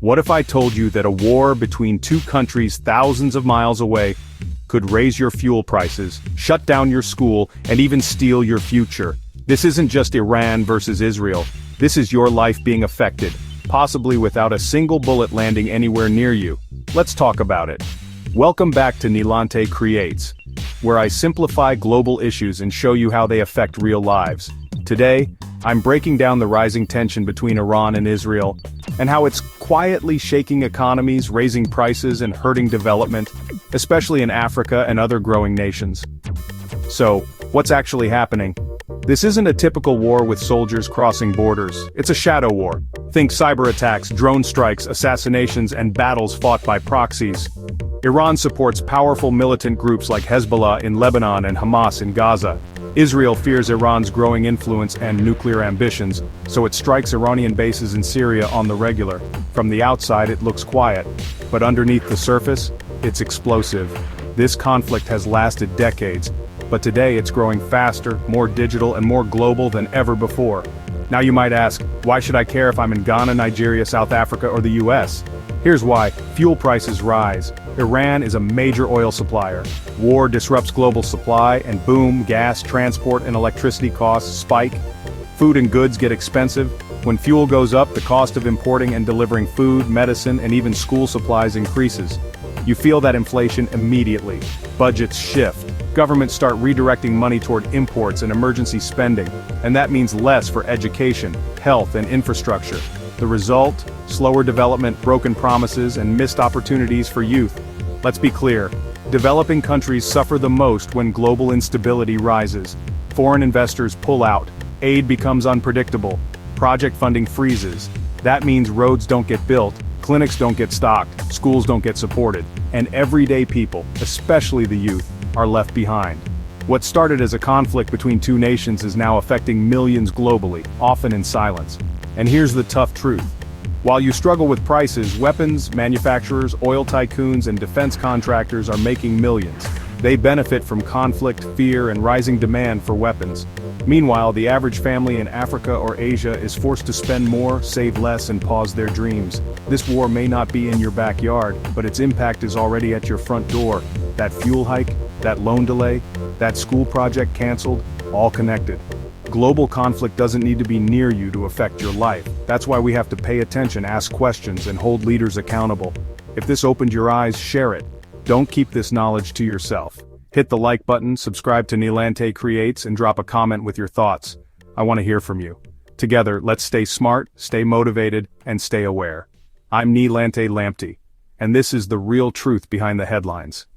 What if I told you that a war between two countries thousands of miles away could raise your fuel prices, shut down your school, and even steal your future? This isn't just Iran versus Israel. This is your life being affected, possibly without a single bullet landing anywhere near you. Let's talk about it. Welcome back to Niilantey Creates, where I simplify global issues and show you how they affect real lives. Today, I'm breaking down the rising tension between Iran and Israel, and how it's quietly shaking economies, raising prices, and hurting development, especially in Africa and other growing nations. So, what's actually happening? This isn't a typical war with soldiers crossing borders. It's a shadow war. Think cyber attacks, drone strikes, assassinations, and battles fought by proxies. Iran supports powerful militant groups like Hezbollah in Lebanon and Hamas in Gaza. Israel fears Iran's growing influence and nuclear ambitions, so it strikes Iranian bases in Syria on the regular. From the outside it looks quiet, but underneath the surface, it's explosive. This conflict has lasted decades, but today it's growing faster, more digital, and more global than ever before. Now you might ask, why should I care if I'm in Ghana, Nigeria, South Africa, or the US? Here's why. Fuel prices rise. Iran is a major oil supplier. War disrupts global supply, and boom, gas, transport, and electricity costs spike. Food and goods get expensive. When fuel goes up, the cost of importing and delivering food, medicine, and even school supplies increases. You feel that inflation immediately. Budgets shift. Governments start redirecting money toward imports and emergency spending, and that means less for education, health, and infrastructure. The result? Slower development, broken promises, and missed opportunities for youth. Let's be clear. Developing countries suffer the most when global instability rises. Foreign investors pull out. Aid becomes unpredictable. Project funding freezes. That means roads don't get built, clinics don't get stocked, schools don't get supported, and everyday people, especially the youth, are left behind. What started as a conflict between two nations is now affecting millions globally, often in silence. And here's the tough truth. While you struggle with prices, weapons manufacturers, oil tycoons, and defense contractors are making millions. They benefit from conflict, fear, and rising demand for weapons. Meanwhile, the average family in Africa or Asia is forced to spend more, save less, and pause their dreams. This war may not be in your backyard, but its impact is already at your front door. That fuel hike, that loan delay, that school project canceled, all connected. Global conflict doesn't need to be near you to affect your life. That's why we have to pay attention, ask questions, and hold leaders accountable. If this opened your eyes, share it. Don't keep this knowledge to yourself. Hit the like button, subscribe to Niilantey Creates, and drop a comment with your thoughts. I want to hear from you. Together, let's stay smart, stay motivated, and stay aware. I'm Niilantey Creates, and this is the real truth behind the headlines.